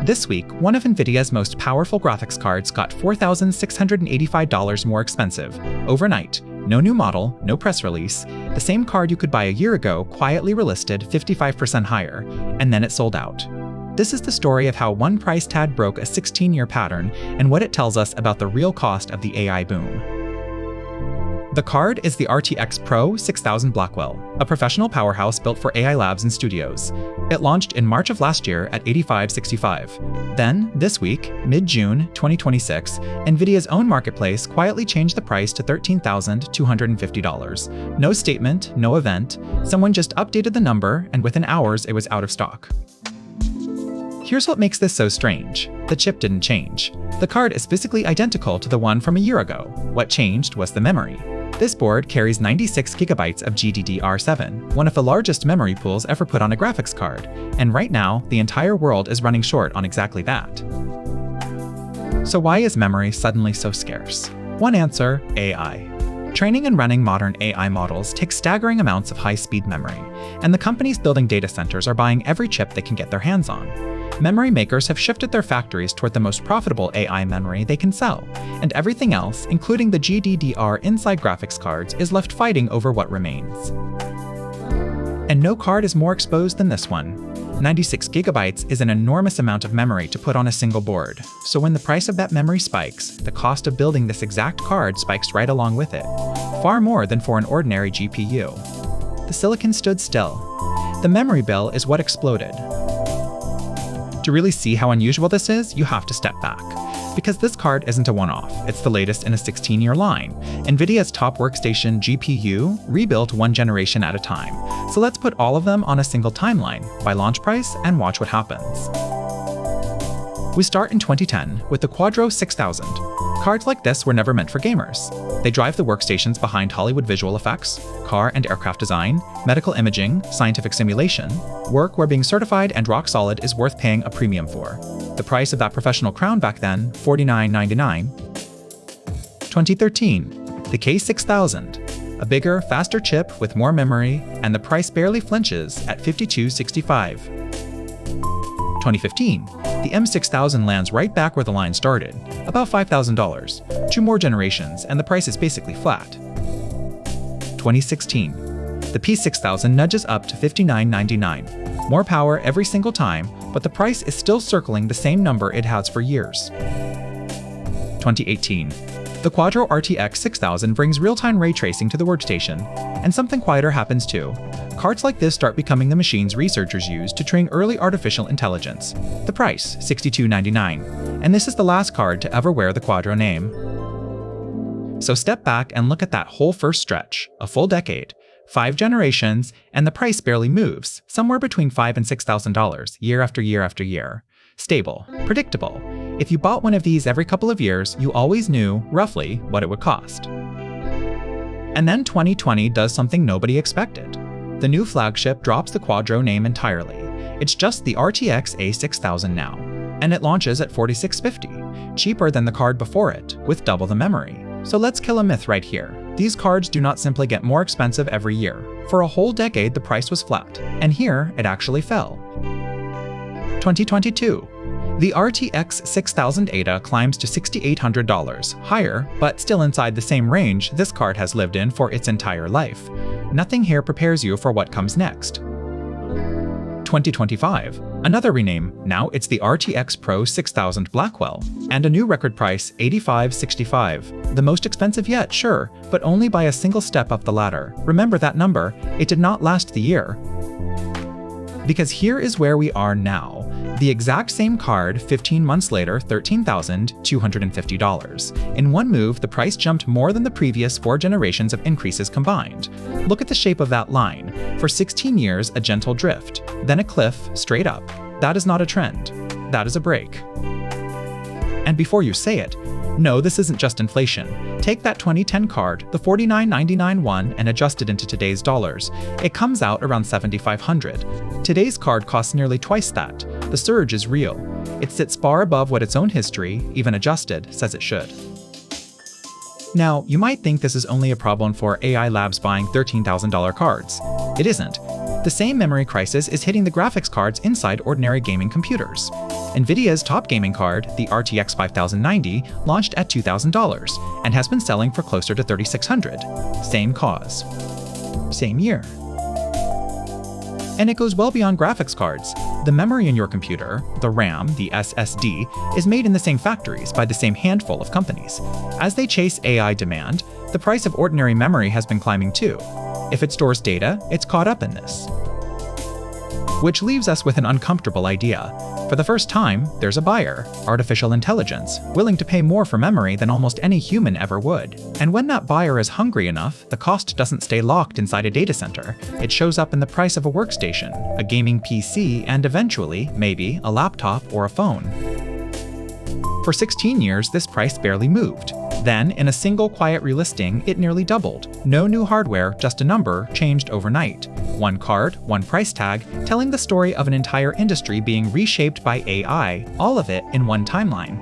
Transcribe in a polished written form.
This week, one of NVIDIA's most powerful graphics cards got $4,685 more expensive, overnight. No new model, no press release. The same card you could buy a year ago quietly relisted 55% higher, and then it sold out. This is the story of how one price tag broke a 16-year pattern and what it tells us about the real cost of the AI boom. The card is the RTX PRO 6000 Blackwell, a professional powerhouse built for AI labs and studios. It launched in March of last year at $8565. Then, this week, mid-June 2026, NVIDIA's own marketplace quietly changed the price to $13,250. No statement, no event. Someone just updated the number, and within hours it was out of stock. Here's what makes this so strange. The chip didn't change. The card is physically identical to the one from a year ago. What changed was the memory. This board carries 96 gigabytes of GDDR7, one of the largest memory pools ever put on a graphics card, and right now, the entire world is running short on exactly that. So why is memory suddenly so scarce? One answer: AI. Training and running modern AI models takes staggering amounts of high-speed memory, and the companies building data centers are buying every chip they can get their hands on. Memory makers have shifted their factories toward the most profitable AI memory they can sell, and everything else, including the GDDR inside graphics cards, is left fighting over what remains. And no card is more exposed than this one. 96 gigabytes is an enormous amount of memory to put on a single board, so when the price of that memory spikes, the cost of building this exact card spikes right along with it, far more than for an ordinary GPU. The silicon stood still. The memory bill is what exploded. To really see how unusual this is, you have to step back. Because this card isn't a one-off, it's the latest in a 16-year line. NVIDIA's top workstation GPU rebuilt one generation at a time. So let's put all of them on a single timeline, by launch price, and watch what happens. We start in 2010 with the Quadro 6000. Cards like this were never meant for gamers. They drive the workstations behind Hollywood visual effects, car and aircraft design, medical imaging, scientific simulation, work where being certified and rock solid is worth paying a premium for. The price of that professional crown back then, $49.99. 2013, the K6000, a bigger, faster chip with more memory, and the price barely flinches at $52.65. 2015, the M6000 lands right back where the line started, about $5,000. 2 more generations, and the price is basically flat. 2016, the P6000 nudges up to $59.99. More power every single time, but the price is still circling the same number it has for years. 2018, the Quadro RTX 6000 brings real-time ray tracing to the workstation, and something quieter happens too. Cards like this start becoming the machines researchers use to train early artificial intelligence. The price, $62.99, and this is the last card to ever wear the Quadro name. So step back and look at that whole first stretch, a full decade, 5 generations, and the price barely moves, somewhere between $5,000 and $6,000 year after year after year. Stable, predictable. If you bought one of these every couple of years, you always knew, roughly, what it would cost. And then 2020 does something nobody expected. The new flagship drops the Quadro name entirely. It's just the RTX A6000 now, and it launches at $4650, cheaper than the card before it, with double the memory. So let's kill a myth right here. These cards do not simply get more expensive every year. For a whole decade, the price was flat, and here it actually fell. 2022. The RTX 6000 Ada climbs to $6,800, higher, but still inside the same range this card has lived in for its entire life. Nothing here prepares you for what comes next. 2025, another rename, now it's the RTX PRO 6000 Blackwell, and a new record price, $8565. The most expensive yet, sure, but only by a single step up the ladder. Remember that number, it did not last the year. Because here is where we are now. The exact same card, 15 months later, $13,250. In one move, the price jumped more than the previous 4 generations of increases combined. Look at the shape of that line. For 16 years, a gentle drift, then a cliff, straight up. That is not a trend. That is a break. And before you say it, no, this isn't just inflation. Take that 2010 card, the $49.99 one, and adjust it into today's dollars. It comes out around $7,500. Today's card costs nearly twice that. The surge is real. It sits far above what its own history, even adjusted, says it should. Now, you might think this is only a problem for AI labs buying $13,000 cards. It isn't. The same memory crisis is hitting the graphics cards inside ordinary gaming computers. NVIDIA's top gaming card, the RTX 5090, launched at $2,000 and has been selling for closer to $3,600. Same cause. Same year. And it goes well beyond graphics cards. The memory in your computer, the RAM, the SSD, is made in the same factories by the same handful of companies. As they chase AI demand, the price of ordinary memory has been climbing too. If it stores data, it's caught up in this. Which leaves us with an uncomfortable idea. For the first time, there's a buyer, artificial intelligence, willing to pay more for memory than almost any human ever would. And when that buyer is hungry enough, the cost doesn't stay locked inside a data center. It shows up in the price of a workstation, a gaming PC, and eventually, maybe, a laptop or a phone. For 16 years, this price barely moved. Then, in a single quiet relisting, it nearly doubled. No new hardware, just a number, changed overnight. One card, one price tag, telling the story of an entire industry being reshaped by AI, all of it in one timeline.